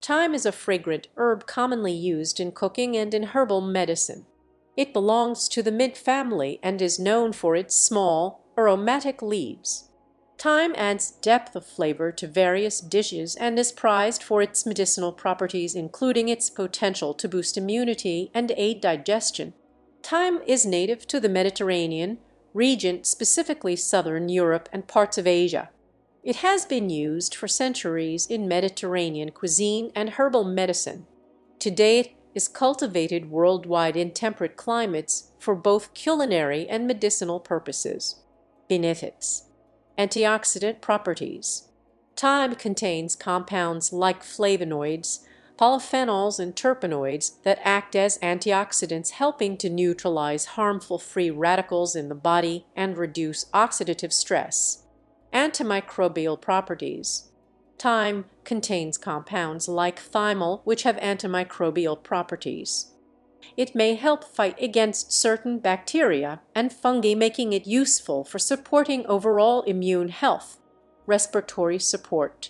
Thyme is a fragrant herb commonly used in cooking and in herbal medicine. It belongs to the mint family and is known for its small, aromatic leaves. Thyme adds depth of flavor to various dishes and is prized for its medicinal properties, including its potential to boost immunity and aid digestion. Thyme is native to the Mediterranean region, specifically southern Europe and parts of Asia. It has been used for centuries in Mediterranean cuisine and herbal medicine. Today it is cultivated worldwide in temperate climates for both culinary and medicinal purposes. Benefits: antioxidant properties. Thyme contains compounds like flavonoids, polyphenols, and terpenoids that act as antioxidants, helping to neutralize harmful free radicals in the body and reduce oxidative stress. Antimicrobial properties. Thyme contains compounds like thymol, which have antimicrobial properties. It may help fight against certain bacteria and fungi, making it useful for supporting overall immune health. Respiratory support.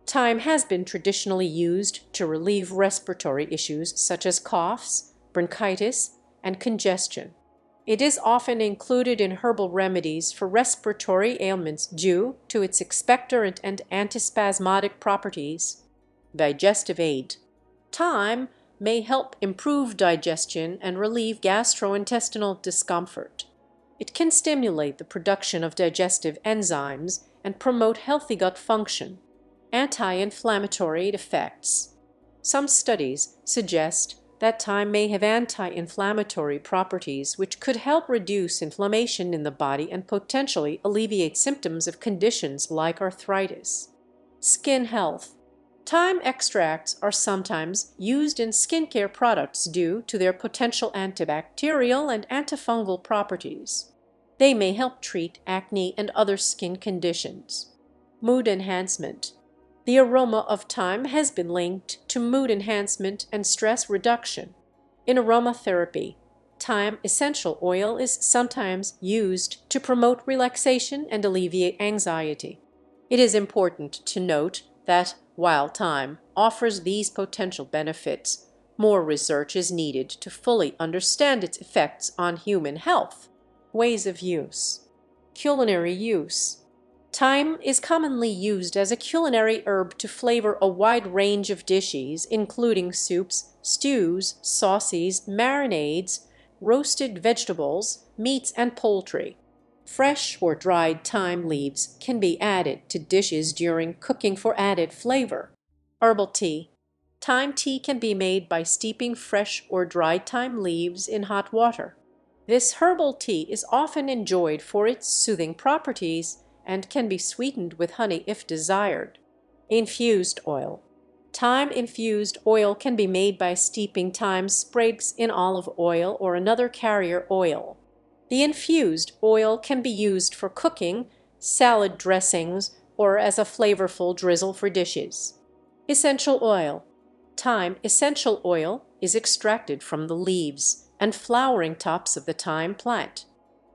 Thyme has been traditionally used to relieve respiratory issues such as coughs, bronchitis, and congestion. It is often included in herbal remedies for respiratory ailments due to its expectorant and antispasmodic properties. Digestive aid. Thyme may help improve digestion and relieve gastrointestinal discomfort. It can stimulate the production of digestive enzymes and promote healthy gut function. Anti-inflammatory effects. Some studies suggest that thyme may have anti-inflammatory properties which could help reduce inflammation in the body and potentially alleviate symptoms of conditions like arthritis. Skin health. Thyme extracts are sometimes used in skincare products due to their potential antibacterial and antifungal properties. They may help treat acne and other skin conditions. Mood enhancement. The aroma of thyme has been linked to mood enhancement and stress reduction. In aromatherapy, thyme essential oil is sometimes used to promote relaxation and alleviate anxiety. It is important to note that while thyme offers these potential benefits, more research is needed to fully understand its effects on human health. Ways of use. Culinary use. Thyme is commonly used as a culinary herb to flavor a wide range of dishes, including soups, stews, sauces, marinades, roasted vegetables, meats, and poultry. Fresh or dried thyme leaves can be added to dishes during cooking for added flavor. Herbal tea. Thyme tea can be made by steeping fresh or dried thyme leaves in hot water. This herbal tea is often enjoyed for its soothing properties and can be sweetened with honey if desired. Infused oil. Thyme-infused oil can be made by steeping thyme sprigs in olive oil or another carrier oil. The infused oil can be used for cooking, salad dressings, or as a flavorful drizzle for dishes. Essential oil. Thyme essential oil is extracted from the leaves and flowering tops of the thyme plant.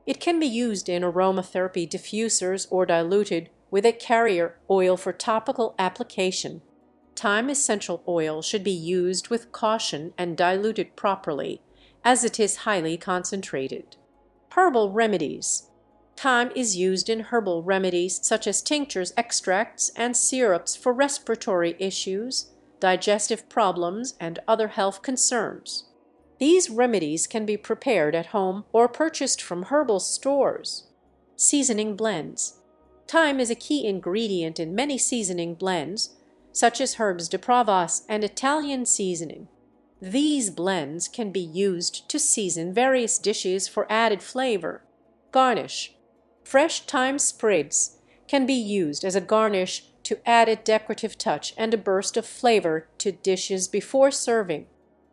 It can be used in aromatherapy diffusers or diluted with a carrier oil for topical application. Thyme essential oil should be used with caution and diluted properly, as it is highly concentrated. Herbal remedies. Thyme is used in herbal remedies such as tinctures, extracts, and syrups for respiratory issues, digestive problems, and other health concerns. These remedies can be prepared at home or purchased from herbal stores. Seasoning blends. Thyme is a key ingredient in many seasoning blends, such as herbes de Provence and Italian seasoning. These blends can be used to season various dishes for added flavor. Garnish. Fresh thyme sprigs can be used as a garnish to add a decorative touch and a burst of flavor to dishes before serving.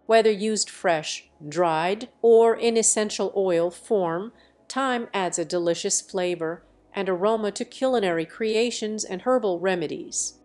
Whether used fresh, dried, or in essential oil form, thyme adds a delicious flavor and aroma to culinary creations and herbal remedies.